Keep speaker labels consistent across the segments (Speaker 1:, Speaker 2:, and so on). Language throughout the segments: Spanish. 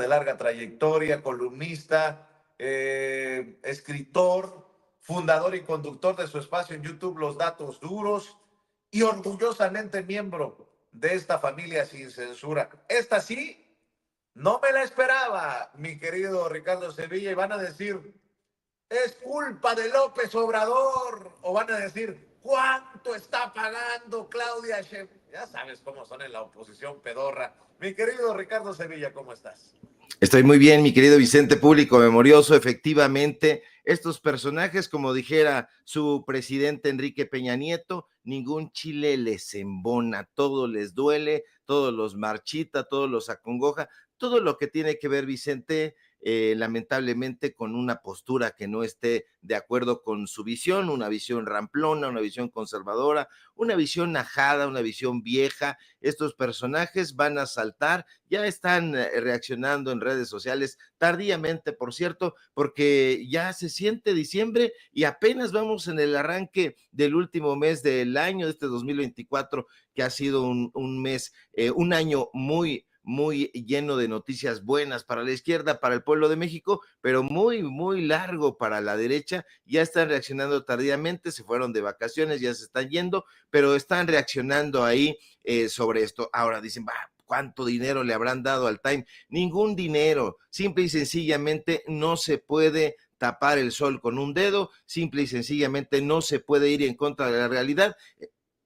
Speaker 1: de larga trayectoria, columnista, escritor, fundador y conductor de su espacio en YouTube Los Datos Duros y orgullosamente miembro de esta familia sin censura. Esta sí, no me la esperaba, mi querido Ricardo Sevilla, y van a decir, es culpa de López Obrador, o van a decir, ¿cuánto está pagando Claudia Sheinbaum? Ya sabes cómo son en la oposición pedorra. Mi querido Ricardo Sevilla, ¿cómo estás?
Speaker 2: Estoy muy bien, mi querido Vicente, público memorioso. Efectivamente, estos personajes, como dijera su presidente Enrique Peña Nieto, ningún chile les embona, todo les duele, todo los marchita, todo los acongoja, todo lo que tiene que ver, Vicente, lamentablemente con una postura que no esté de acuerdo con su visión, una visión ramplona, una visión conservadora, una visión ajada, una visión vieja. Estos personajes van a saltar, ya están reaccionando en redes sociales, tardíamente, por cierto, porque ya se siente diciembre y apenas vamos en el arranque del último mes del año, de este 2024, que ha sido un mes, un año muy lleno de noticias buenas para la izquierda, para el pueblo de México, pero muy largo para la derecha. Ya están reaccionando tardíamente, se fueron de vacaciones, ya se están yendo, pero están reaccionando ahí sobre esto. Ahora dicen, ¿cuánto dinero le habrán dado al Time? Ningún dinero, simple y sencillamente no se puede tapar el sol con un dedo, simple y sencillamente no se puede ir en contra de la realidad.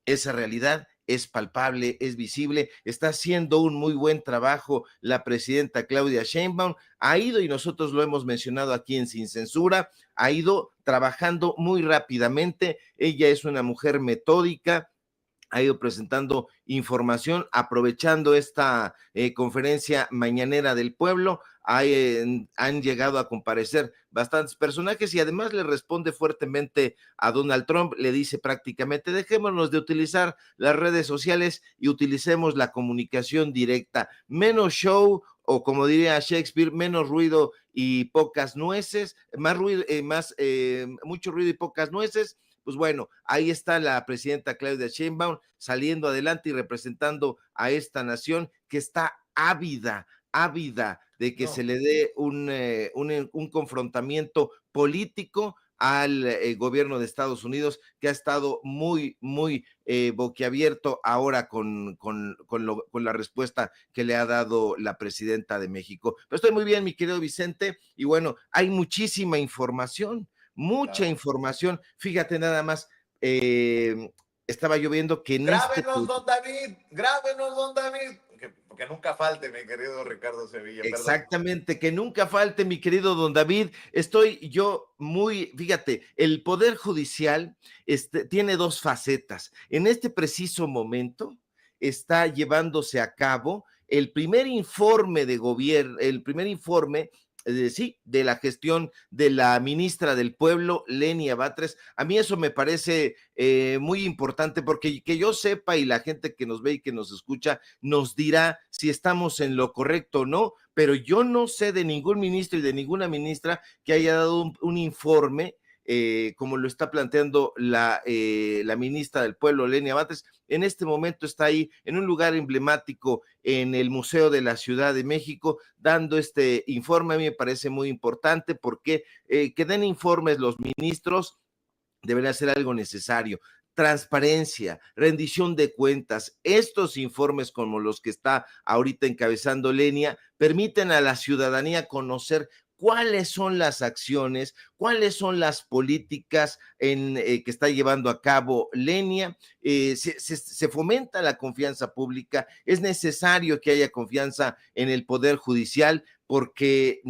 Speaker 2: Esa realidad es palpable, es visible, está haciendo un muy buen trabajo la presidenta Claudia Sheinbaum, ha ido, y nosotros lo hemos mencionado aquí en Sin Censura, ha ido trabajando muy rápidamente. Ella es una mujer metódica, ha ido presentando información, aprovechando esta conferencia mañanera del pueblo. Han llegado a comparecer bastantes personajes y además le responde fuertemente a Donald Trump, le dice prácticamente, dejémonos de utilizar las redes sociales y utilicemos la comunicación directa, menos show, o como diría Shakespeare, menos ruido y pocas nueces, más ruido, mucho ruido y pocas nueces. Pues bueno, ahí está la presidenta Claudia Sheinbaum saliendo adelante y representando a esta nación que está ávida de que se le dé un confrontamiento político al gobierno de Estados Unidos, que ha estado muy boquiabierto ahora con la respuesta que le ha dado la presidenta de México. Pero estoy muy bien, mi querido Vicente, y bueno, hay muchísima información, mucha información. Fíjate nada más, estaba yo viendo que en
Speaker 1: Grábenos, don David, que nunca falte, mi querido Ricardo Sevilla.
Speaker 2: Exactamente, que nunca falte, mi querido don David. Estoy yo fíjate, el Poder Judicial tiene dos facetas. En este preciso momento está llevándose a cabo el primer informe de gobierno, el primer informe de la gestión de la ministra del Pueblo, Lenia Batres. A mí eso me parece muy importante, porque que yo sepa, y la gente que nos ve y que nos escucha nos dirá si estamos en lo correcto o no, pero yo no sé de ningún ministro y de ninguna ministra que haya dado un informe como lo está planteando la ministra del Pueblo, Lenia Batres. En este momento está ahí en un lugar emblemático en el Museo de la Ciudad de México dando este informe. A mí me parece muy importante porque que den informes los ministros debería ser algo necesario. Transparencia, rendición de cuentas. Estos informes como los que está ahorita encabezando Lenia permiten a la ciudadanía conocer cuáles son las acciones, cuáles son las políticas que está llevando a cabo Lenia. Se fomenta la confianza pública. Es necesario que haya confianza en el Poder Judicial porque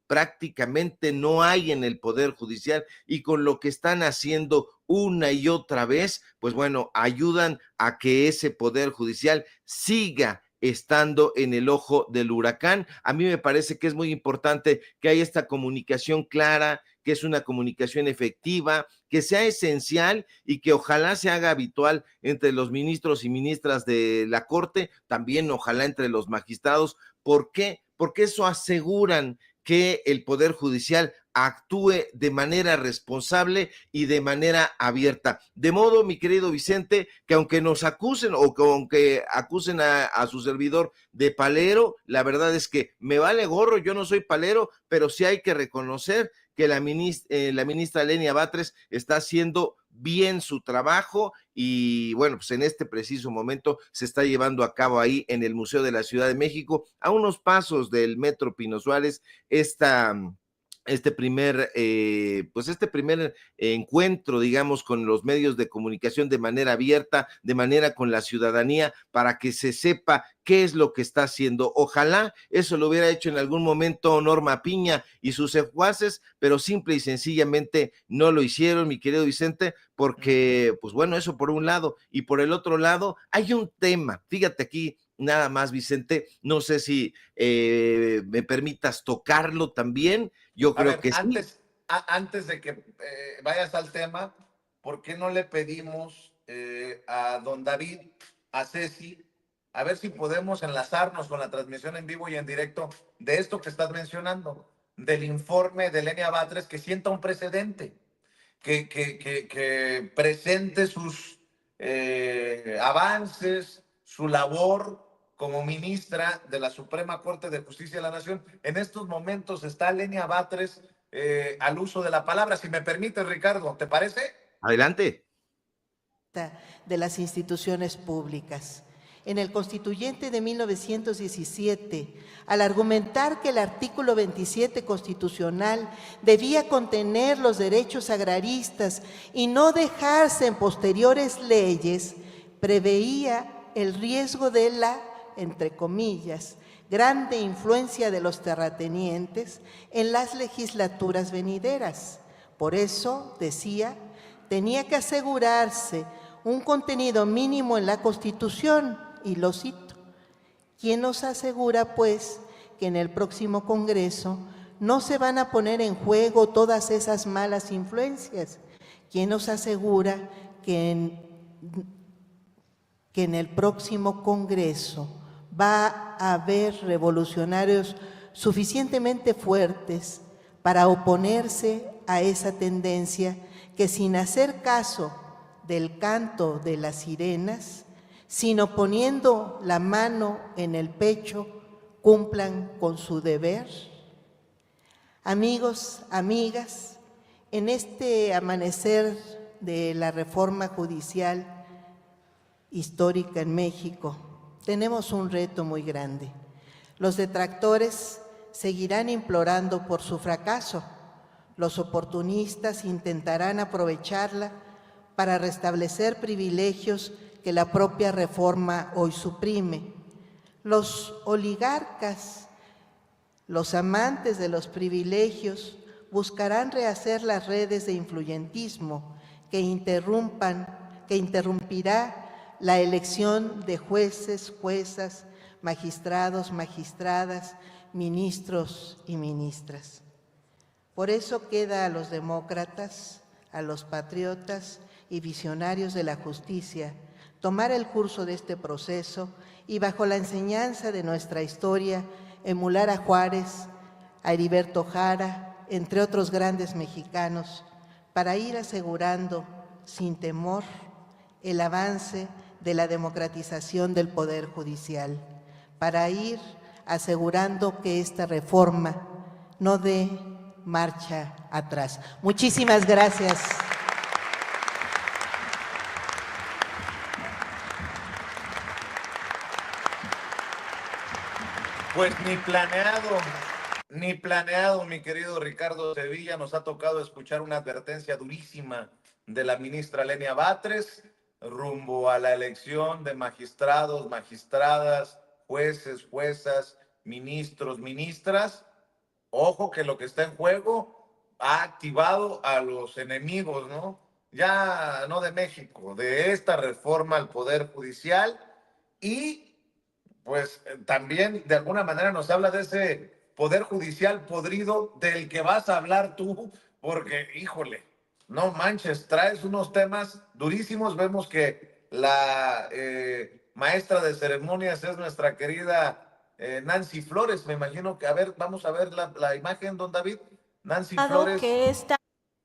Speaker 2: prácticamente no hay en el Poder Judicial, y con lo que están haciendo una y otra vez, pues bueno, ayudan a que ese Poder Judicial siga estando en el ojo del huracán. A mí me parece que es muy importante que haya esta comunicación clara, que es una comunicación efectiva, que sea esencial y que ojalá se haga habitual entre los ministros y ministras de la Corte, también ojalá entre los magistrados. ¿Por qué? Porque eso aseguran que el Poder Judicial actúe de manera responsable y de manera abierta. De modo, mi querido Vicente, que aunque nos acusen o que aunque acusen a su servidor de palero, la verdad es que me vale gorro, yo no soy palero, pero sí hay que reconocer que la ministra Lenia Batres está haciendo bien su trabajo y bueno, pues en este preciso momento se está llevando a cabo ahí en el Museo de la Ciudad de México, a unos pasos del Metro Pino Suárez, este primer encuentro, digamos, con los medios de comunicación de manera abierta, de manera con la ciudadanía, para que se sepa qué es lo que está haciendo. Ojalá eso lo hubiera hecho en algún momento Norma Piña y sus secuaces, pero simple y sencillamente no lo hicieron, mi querido Vicente, porque, pues bueno, eso por un lado, y por el otro lado, hay un tema, fíjate aquí, nada más, Vicente, no sé si me permitas tocarlo también, yo
Speaker 1: A
Speaker 2: creo
Speaker 1: ver,
Speaker 2: que sí.
Speaker 1: antes de que vayas al tema, ¿por qué no le pedimos a don David, a Ceci, a ver si podemos enlazarnos con la transmisión en vivo y en directo de esto que estás mencionando, del informe de Lenia Batres, que sienta un precedente, que presente sus avances, su labor como ministra de la Suprema Corte de Justicia de la Nación? En estos momentos está Lenia Batres al uso de la palabra. Si me permite, Ricardo, ¿te parece?
Speaker 2: Adelante.
Speaker 3: De las instituciones públicas. En el Constituyente de 1917, al argumentar que el artículo 27 constitucional debía contener los derechos agraristas y no dejarse en posteriores leyes, preveía el riesgo de la, entre comillas, grande influencia de los terratenientes en las legislaturas venideras. Por eso, decía, tenía que asegurarse un contenido mínimo en la Constitución, y lo cito: ¿quién nos asegura, pues, que en el próximo Congreso no se van a poner en juego todas esas malas influencias? ¿Quién nos asegura que en el próximo Congreso va a haber revolucionarios suficientemente fuertes para oponerse a esa tendencia que, sin hacer caso del canto de las sirenas, sino poniendo la mano en el pecho, cumplan con su deber? Amigos, amigas, en este amanecer de la reforma judicial histórica en México, tenemos un reto muy grande. Los detractores seguirán implorando por su fracaso. Los oportunistas intentarán aprovecharla para restablecer privilegios que la propia reforma hoy suprime. Los oligarcas, los amantes de los privilegios, buscarán rehacer las redes de influyentismo que interrumpirá la elección de jueces, juezas, magistrados, magistradas, ministros y ministras. Por eso queda a los demócratas, a los patriotas y visionarios de la justicia tomar el curso de este proceso y, bajo la enseñanza de nuestra historia, emular a Juárez, a Heriberto Jara, entre otros grandes mexicanos, para ir asegurando sin temor el avance de la democratización del Poder Judicial, para ir asegurando que esta reforma no dé marcha atrás. Muchísimas gracias.
Speaker 1: Pues ni planeado, mi querido Ricardo Sevilla. Nos ha tocado escuchar una advertencia durísima de la ministra Lenia Batres rumbo a la elección de magistrados, magistradas, jueces, juezas, ministros, ministras. Ojo que lo que está en juego ha activado a los enemigos, ¿no? Ya no de México, de esta reforma al Poder Judicial. Y pues también de alguna manera nos habla de ese Poder Judicial podrido del que vas a hablar tú, porque, híjole, no manches, traes unos temas durísimos. Vemos que la maestra de ceremonias es nuestra querida Nancy Flores. Me imagino que, a ver, vamos a ver la imagen, don David. Nancy
Speaker 4: Dado
Speaker 1: Flores.
Speaker 4: que esta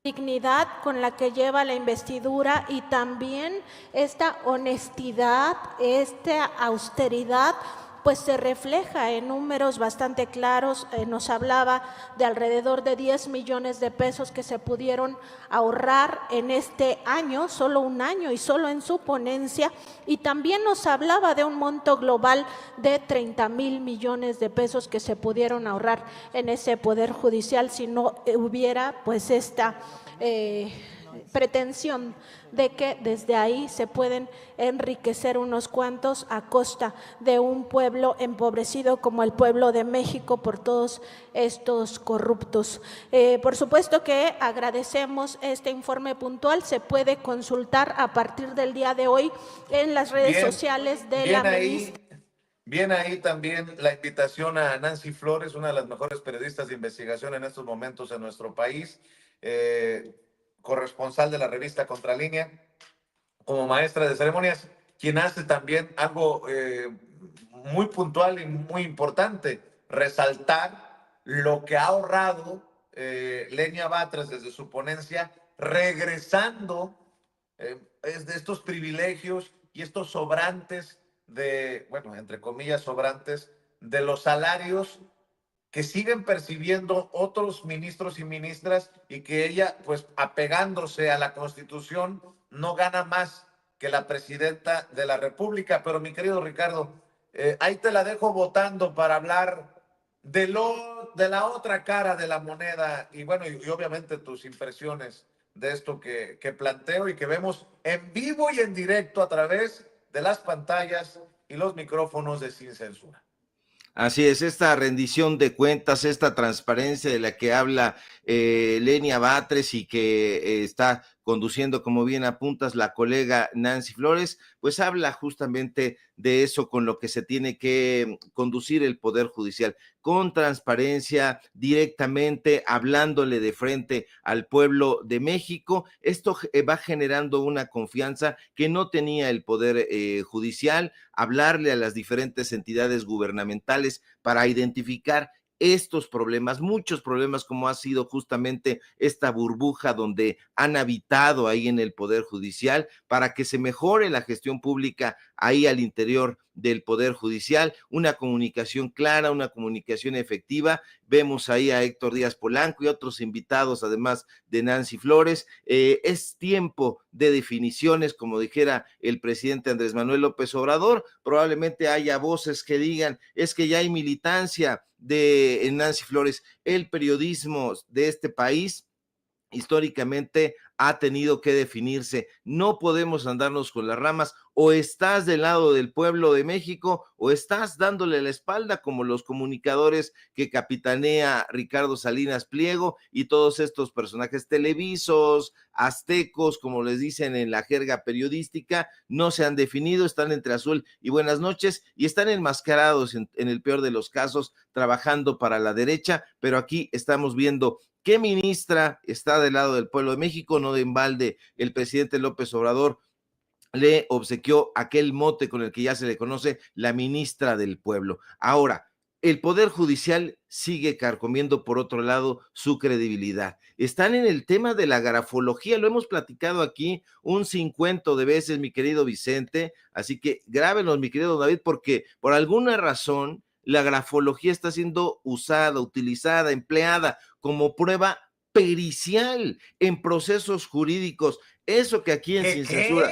Speaker 4: dignidad con la que lleva la investidura y también esta honestidad, esta austeridad, pues se refleja en números bastante claros. Nos hablaba de alrededor de 10 millones de pesos que se pudieron ahorrar en este año, solo un año y solo en su ponencia, y también nos hablaba de un monto global de 30,000 millones de pesos que se pudieron ahorrar en ese Poder Judicial si no hubiera pues esta pretensión de que desde ahí se pueden enriquecer unos cuantos a costa de un pueblo empobrecido como el pueblo de México por todos estos corruptos. Por supuesto que agradecemos este informe puntual, se puede consultar a partir del día de hoy en las redes sociales de la ministra.
Speaker 1: Bien ahí también la invitación a Nancy Flores, una de las mejores periodistas de investigación en estos momentos en nuestro país, corresponsal de la revista Contralínea, como maestra de ceremonias, quien hace también algo muy puntual y muy importante, resaltar lo que ha ahorrado Lenia Batres desde su ponencia, regresando de estos privilegios y estos sobrantes de, bueno, entre comillas, sobrantes de los salarios que siguen percibiendo otros ministros y ministras y que ella, pues apegándose a la Constitución, no gana más que la presidenta de la República. Pero mi querido Ricardo, ahí te la dejo votando para hablar de la otra cara de la moneda y bueno, y obviamente tus impresiones de esto que planteo y que vemos en vivo y en directo a través de las pantallas y los micrófonos de Sin Censura.
Speaker 2: Así es, esta rendición de cuentas, esta transparencia de la que habla Lenia Batres y que está conduciendo, como bien apuntas, la colega Nancy Flores, pues habla justamente de eso con lo que se tiene que conducir el Poder Judicial, con transparencia, directamente, hablándole de frente al pueblo de México. Esto va generando una confianza que no tenía el Poder Judicial, hablarle a las diferentes entidades gubernamentales para identificar estos problemas, muchos problemas como ha sido justamente esta burbuja donde han habitado ahí en el Poder Judicial, para que se mejore la gestión pública ahí al interior del Poder Judicial, una comunicación clara, una comunicación efectiva. Vemos ahí a Héctor Díaz Polanco y otros invitados, además de Nancy Flores. Es tiempo de definiciones, como dijera el presidente Andrés Manuel López Obrador. Probablemente haya voces que digan, es que ya hay militancia de Nancy Flores. El periodismo de este país históricamente ha tenido que definirse. No podemos andarnos con las ramas. O estás del lado del pueblo de México o estás dándole la espalda, como los comunicadores que capitanea Ricardo Salinas Pliego y todos estos personajes televisos, aztecos, como les dicen en la jerga periodística. No se han definido, están entre azul y buenas noches y están enmascarados en el peor de los casos, trabajando para la derecha, pero aquí estamos viendo ¿qué ministra está del lado del pueblo de México? No de embalde, el presidente López Obrador le obsequió aquel mote con el que ya se le conoce, la ministra del pueblo. Ahora, el Poder Judicial sigue carcomiendo, por otro lado, su credibilidad. Están en el tema de la grafología, lo hemos platicado aquí un 50 de veces, mi querido Vicente, así que grábenlos, mi querido David, porque por alguna razón la grafología está siendo usada, utilizada, empleada como prueba pericial en procesos jurídicos. Eso que aquí en Sin Censura.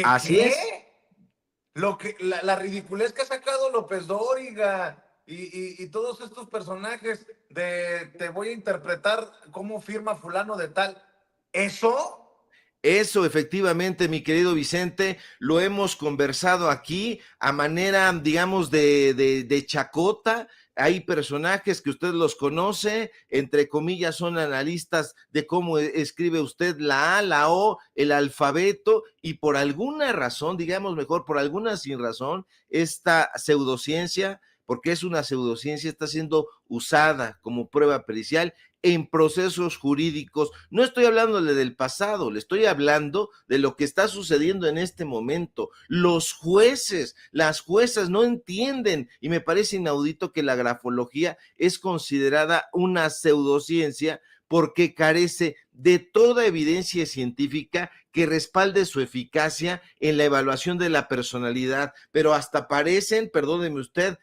Speaker 2: Así es.
Speaker 1: La ridiculez que ha sacado López Dóriga y todos estos personajes de te voy a interpretar cómo firma fulano de tal.
Speaker 2: Eso efectivamente, mi querido Vicente, lo hemos conversado aquí a manera, digamos, de chacota. Hay personajes que usted los conoce, entre comillas, son analistas de cómo escribe usted la A, la O, el alfabeto, y por alguna razón, digamos mejor, por alguna sin razón, esta pseudociencia porque es una pseudociencia, está siendo usada como prueba pericial en procesos jurídicos. No estoy hablándole del pasado, le estoy hablando de lo que está sucediendo en este momento. Los jueces, las juezas no entienden, y me parece inaudito que la grafología es considerada una pseudociencia porque carece de toda evidencia científica que respalde su eficacia en la evaluación de la personalidad, pero hasta parecen, perdóneme usted,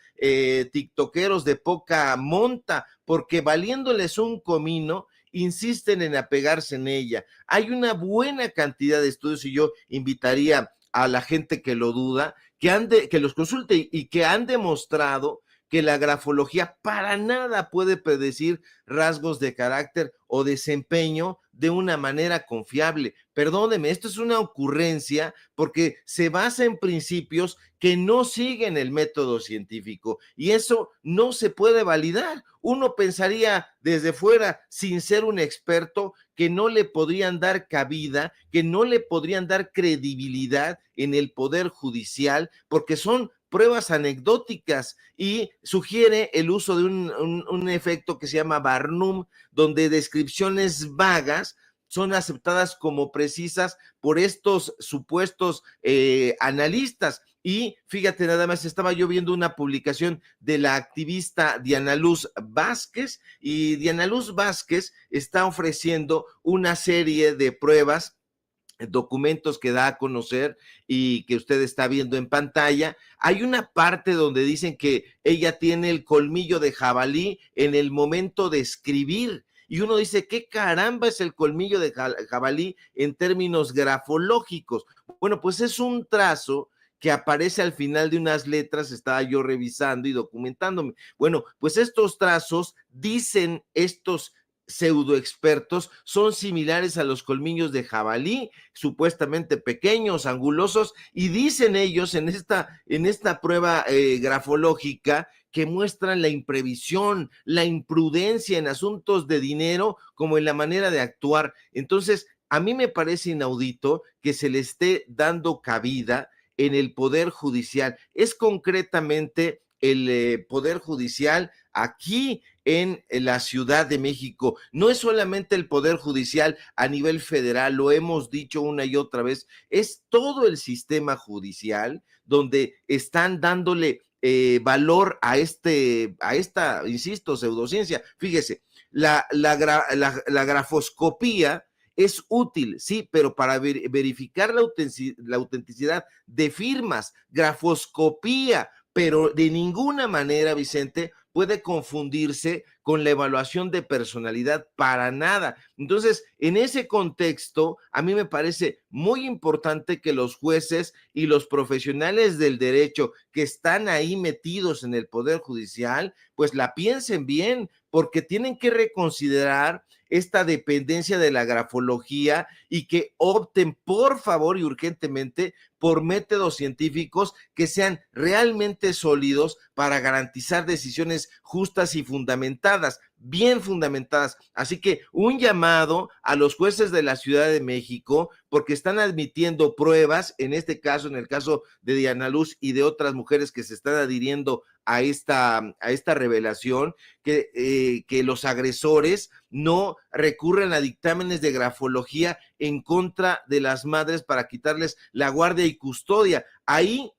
Speaker 2: tiktokeros de poca monta, porque valiéndoles un comino, insisten en apegarse en ella. Hay una buena cantidad de estudios y yo invitaría a la gente que lo duda, que los consulte y que han demostrado que la grafología para nada puede predecir rasgos de carácter o desempeño de una manera confiable. Perdóneme, esto es una ocurrencia porque se basa en principios que no siguen el método científico y eso no se puede validar. Uno pensaría desde fuera, sin ser un experto, que no le podrían dar cabida, que no le podrían dar credibilidad en el Poder Judicial, porque son pruebas anecdóticas y sugiere el uso de un efecto que se llama Barnum, donde descripciones vagas son aceptadas como precisas por estos supuestos analistas. Y fíjate, nada más estaba yo viendo una publicación de la activista Diana Luz Vázquez, y Diana Luz Vázquez está ofreciendo una serie de pruebas, documentos que da a conocer y que usted está viendo en pantalla. Hay una parte donde dicen que ella tiene el colmillo de jabalí en el momento de escribir. Y uno dice, ¿qué caramba es el colmillo de jabalí en términos grafológicos? Bueno, pues es un trazo que aparece al final de unas letras. Estaba yo revisando y documentándome. Bueno, pues estos trazos, dicen estos pseudoexpertos, son similares a los colmillos de jabalí, supuestamente pequeños, angulosos, y dicen ellos en esta prueba grafológica que muestran la imprevisión, la imprudencia en asuntos de dinero, como en la manera de actuar. Entonces, a mí me parece inaudito que se le esté dando cabida en el Poder Judicial. Es concretamente el Poder Judicial aquí en la Ciudad de México. No es solamente el Poder Judicial a nivel federal, lo hemos dicho una y otra vez, es todo el sistema judicial donde están dándole valor a esta, insisto, pseudociencia. Fíjese, la grafoscopía es útil, sí, pero para verificar la autenticidad de firmas, grafoscopía, pero de ninguna manera, Vicente, puede confundirse con la evaluación de personalidad, para nada. Entonces, en ese contexto, a mí me parece muy importante que los jueces y los profesionales del derecho que están ahí metidos en el Poder Judicial, pues la piensen bien, porque tienen que reconsiderar esta dependencia de la grafología y que opten, por favor y urgentemente, por métodos científicos que sean realmente sólidos para garantizar decisiones justas y fundamentadas, bien fundamentadas. Así que un llamado a los jueces de la Ciudad de México, porque están admitiendo pruebas, en este caso, en el caso de Diana Luz y de otras mujeres que se están adhiriendo a esta revelación, que los agresores no recurren a dictámenes de grafología en contra de las madres para quitarles la guardia y custodia. Ahí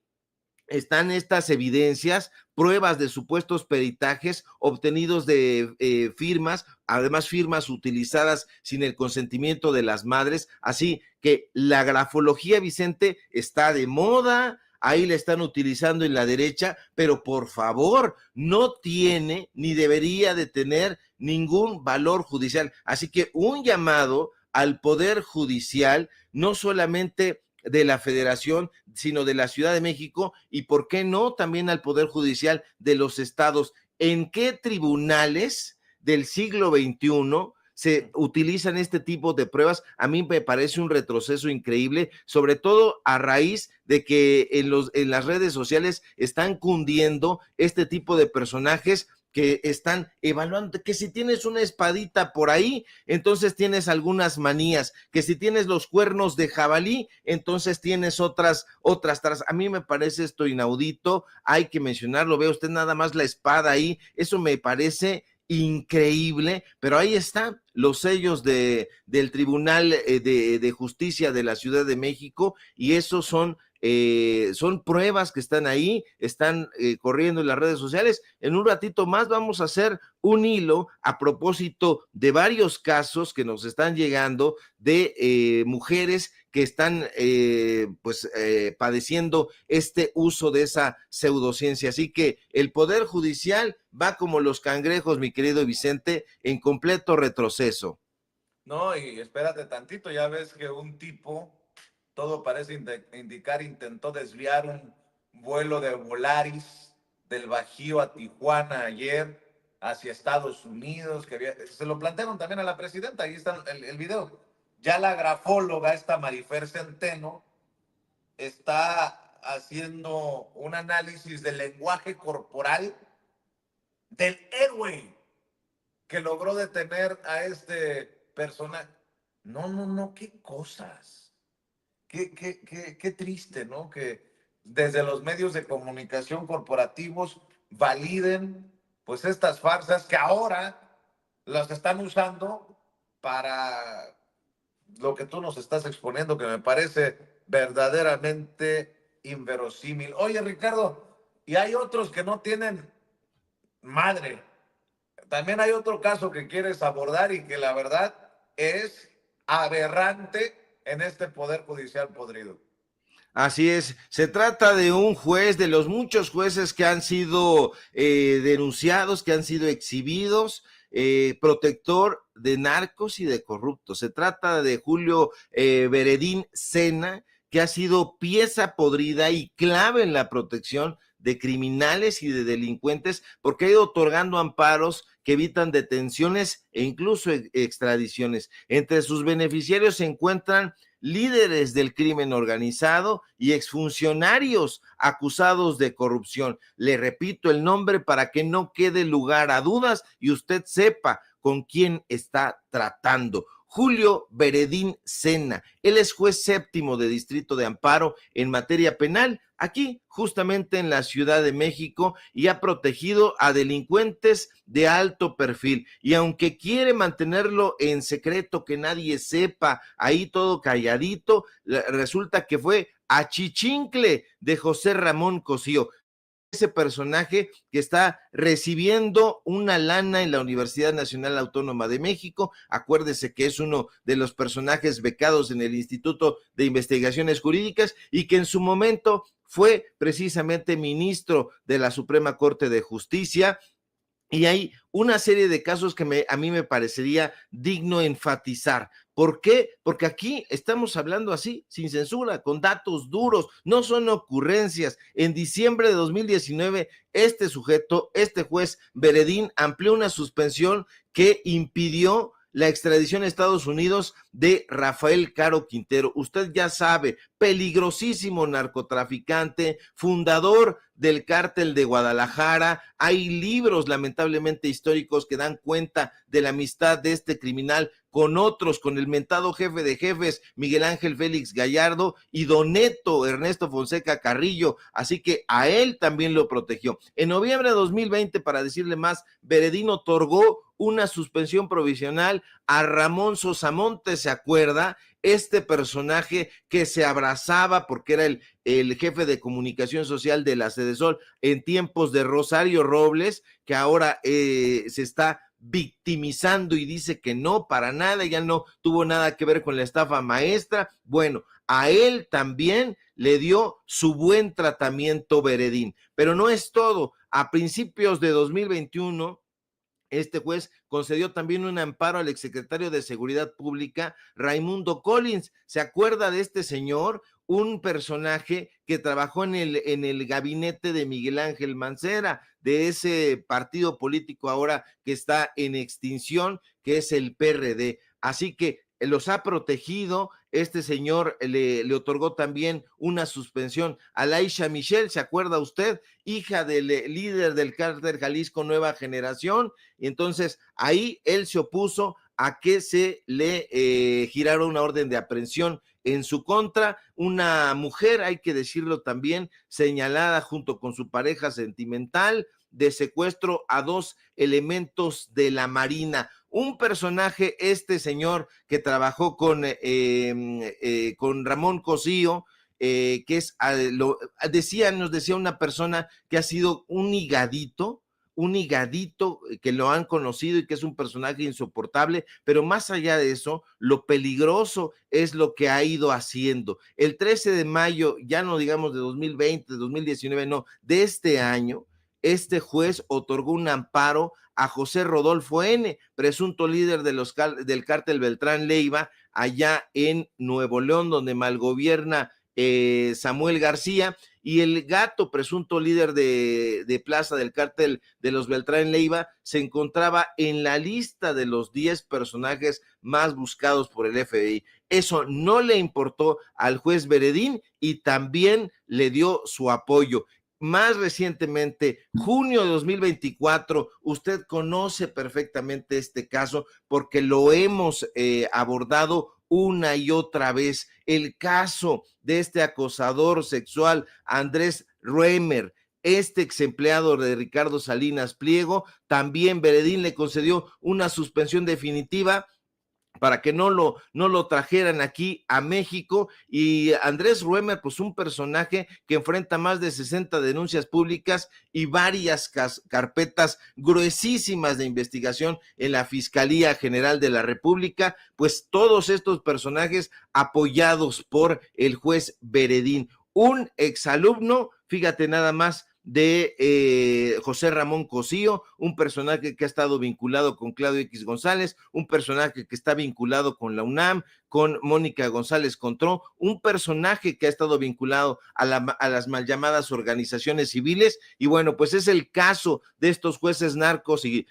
Speaker 2: están estas evidencias, pruebas de supuestos peritajes obtenidos de firmas, además firmas utilizadas sin el consentimiento de las madres. Así que la grafología, Vicente, está de moda. Ahí la están utilizando en la derecha, pero por favor, no tiene ni debería de tener ningún valor judicial. Así que un llamado al Poder Judicial, no solamente de la Federación, sino de la Ciudad de México, y por qué no también al Poder Judicial de los estados. ¿En qué tribunales del siglo XXI se utilizan este tipo de pruebas? A mí me parece un retroceso increíble, sobre todo a raíz de que en las redes sociales están cundiendo este tipo de personajes que están evaluando, que si tienes una espadita por ahí, entonces tienes algunas manías, que si tienes los cuernos de jabalí, entonces tienes otras. A mí me parece esto inaudito, hay que mencionarlo, ve usted nada más la espada ahí, eso me parece increíble, pero ahí están los sellos del Tribunal de Justicia de la Ciudad de México, y esos son pruebas que están ahí, están corriendo en las redes sociales. En un ratito más vamos a hacer un hilo a propósito de varios casos que nos están llegando de mujeres que están padeciendo este uso de esa pseudociencia. Así que el Poder Judicial va como los cangrejos, mi querido Vicente, en completo retroceso.
Speaker 1: No, y espérate tantito, ya ves que un tipo, todo parece indicar, intentó desviar un vuelo de Volaris del Bajío a Tijuana ayer hacia Estados Unidos, se lo plantearon también a la presidenta, ahí está el video. Ya la grafóloga, esta Marifer Centeno, está haciendo un análisis del lenguaje corporal del héroe que logró detener a este personaje. No, qué cosas. Qué triste, ¿no? Que desde los medios de comunicación corporativos validen pues estas farsas que ahora las están usando para lo que tú nos estás exponiendo, que me parece verdaderamente inverosímil. Oye, Ricardo, y hay otros que no tienen madre. También hay otro caso que quieres abordar y que la verdad es aberrante en este Poder Judicial podrido.
Speaker 2: Así es, se trata de un juez, de los muchos jueces que han sido denunciados, que han sido exhibidos, protector de narcos y de corruptos. Se trata de Julio Veredín Sena, que ha sido pieza podrida y clave en la protección de criminales y de delincuentes, porque ha ido otorgando amparos que evitan detenciones e incluso extradiciones. Entre sus beneficiarios se encuentran líderes del crimen organizado y exfuncionarios acusados de corrupción. Le repito el nombre para que no quede lugar a dudas y usted sepa con quién está tratando. Julio Veredín Sena, él es juez séptimo de Distrito de Amparo en materia penal, aquí justamente en la Ciudad de México, y ha protegido a delincuentes de alto perfil, y aunque quiere mantenerlo en secreto, que nadie sepa, ahí todo calladito, resulta que fue achichincle de José Ramón Cosío, ese personaje que está recibiendo una lana en la Universidad Nacional Autónoma de México. Acuérdese que es uno de los personajes becados en el Instituto de Investigaciones Jurídicas y que en su momento fue precisamente ministro de la Suprema Corte de Justicia. Y hay una serie de casos que a mí me parecería digno enfatizar. ¿Por qué? Porque aquí estamos hablando así, sin censura, con datos duros, no son ocurrencias. En diciembre de 2019, este sujeto, este juez Veredín, amplió una suspensión que impidió la extradición a Estados Unidos de Rafael Caro Quintero. Usted ya sabe, peligrosísimo narcotraficante, fundador del cártel de Guadalajara. Hay libros lamentablemente históricos que dan cuenta de la amistad de este criminal con otros, con el mentado jefe de jefes, Miguel Ángel Félix Gallardo, y don Neto Ernesto Fonseca Carrillo, así que a él también lo protegió. En noviembre de 2020, para decirle más, Veredín otorgó una suspensión provisional a Ramón Sosamontes, ¿se acuerda? Este personaje que se abrazaba porque era el jefe de comunicación social de la Sedesol en tiempos de Rosario Robles, que ahora se está victimizando y dice que no, para nada, ya no tuvo nada que ver con la estafa maestra. Bueno, a él también le dio su buen tratamiento Veredín, pero no es todo. A principios de 2021, este juez concedió también un amparo al exsecretario de Seguridad Pública, Raimundo Collins. ¿Se acuerda de este señor? Un personaje que trabajó en el gabinete de Miguel Ángel Mancera, de ese partido político ahora que está en extinción, que es el PRD. Así que los ha protegido. Este señor le otorgó también una suspensión a Laisha Michelle, ¿se acuerda usted? Hija del líder del cártel Jalisco Nueva Generación. Y entonces ahí él se opuso a que se le girara una orden de aprehensión en su contra. Una mujer, hay que decirlo también, señalada junto con su pareja sentimental de secuestro a 2 elementos de la Marina. Un personaje, este señor que trabajó con Ramón Cosío, que es, nos decía una persona que ha sido un higadito que lo han conocido y que es un personaje insoportable, pero más allá de eso, lo peligroso es lo que ha ido haciendo. El 13 de mayo, ya no digamos de 2020, de 2019, no, de este año, este juez otorgó un amparo a José Rodolfo N., presunto líder del cártel Beltrán Leiva, allá en Nuevo León, donde malgobierna Samuel García, y el Gato, presunto líder de plaza del cártel de los Beltrán Leiva, se encontraba en la lista de los 10 personajes más buscados por el FBI. Eso no le importó al juez Beredín y también le dio su apoyo. Más recientemente, junio de 2024, usted conoce perfectamente este caso porque lo hemos abordado una y otra vez, el caso de este acosador sexual, Andrés Ruemer, este ex empleado de Ricardo Salinas Pliego. También Beredín le concedió una suspensión definitiva para que no lo trajeran aquí a México. Y Andrés Ruemer, pues un personaje que enfrenta más de 60 denuncias públicas y varias carpetas gruesísimas de investigación en la Fiscalía General de la República, pues todos estos personajes apoyados por el juez Beredín. Un exalumno, fíjate nada más, de José Ramón Cosío, un personaje que ha estado vinculado con Claudio X González, un personaje que está vinculado con la UNAM, con Mónica González Contró, un personaje que ha estado vinculado a las mal llamadas organizaciones civiles. Y bueno, pues es el caso de estos jueces narcos y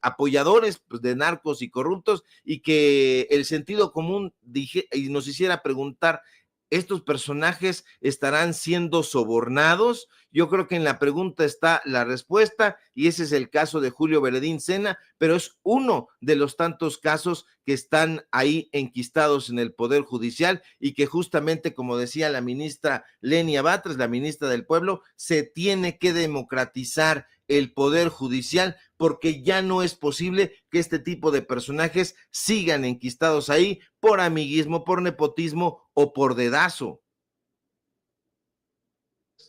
Speaker 2: apoyadores pues, de narcos y corruptos, y que el sentido común y nos hiciera preguntar, ¿estos personajes estarán siendo sobornados? Yo creo que en la pregunta está la respuesta, y ese es el caso de Julio Beredín Sena, pero es uno de los tantos casos que están ahí enquistados en el Poder Judicial y que justamente, como decía la ministra Lenia Batres, la ministra del Pueblo, se tiene que democratizar el Poder Judicial, porque ya no es posible que este tipo de personajes sigan enquistados ahí por amiguismo, por nepotismo o por dedazo.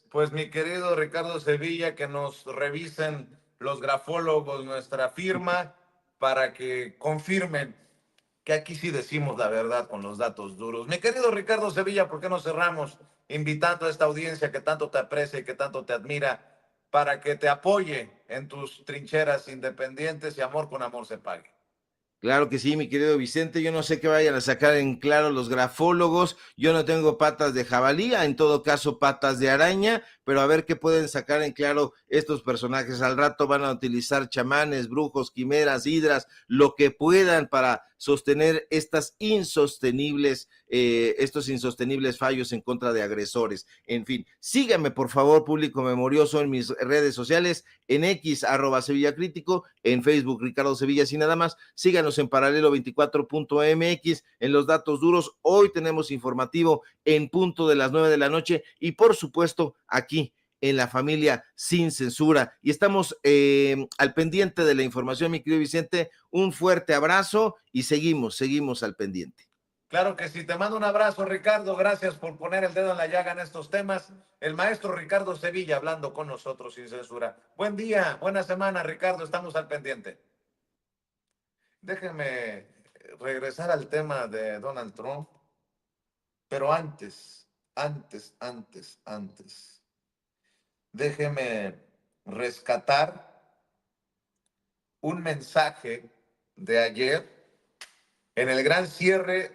Speaker 1: Pues mi querido Ricardo Sevilla, que nos revisen los grafólogos nuestra firma para que confirmen que aquí sí decimos la verdad con los datos duros. Mi querido Ricardo Sevilla, ¿por qué no cerramos invitando a esta audiencia que tanto te aprecia y que tanto te admira para que te apoye en tus trincheras independientes y amor con amor se pague?
Speaker 2: Claro que sí, mi querido Vicente, yo no sé qué vayan a sacar en claro los grafólogos, yo no tengo patas de jabalí, en todo caso patas de araña, pero a ver qué pueden sacar en claro estos personajes. Al rato van a utilizar chamanes, brujos, quimeras, hidras, lo que puedan para sostener estos insostenibles fallos en contra de agresores. En fin, síganme por favor, público memorioso, en mis redes sociales, en X, @SevillaCrítico, en Facebook, Ricardo Sevilla, y nada más. Síganos en Paralelo 24.mx, en los datos duros. Hoy tenemos informativo en punto de las 9 de la noche y por supuesto aquí en La Familia Sin Censura. Y estamos al pendiente de la información, mi querido Vicente. Un fuerte abrazo y seguimos al pendiente.
Speaker 1: Claro que sí, te mando un abrazo, Ricardo. Gracias por poner el dedo en la llaga en estos temas. El maestro Ricardo Sevilla hablando con nosotros sin censura. Buen día, buena semana, Ricardo. Estamos al pendiente. Déjenme regresar al tema de Donald Trump, pero antes, déjeme rescatar un mensaje de ayer en el gran cierre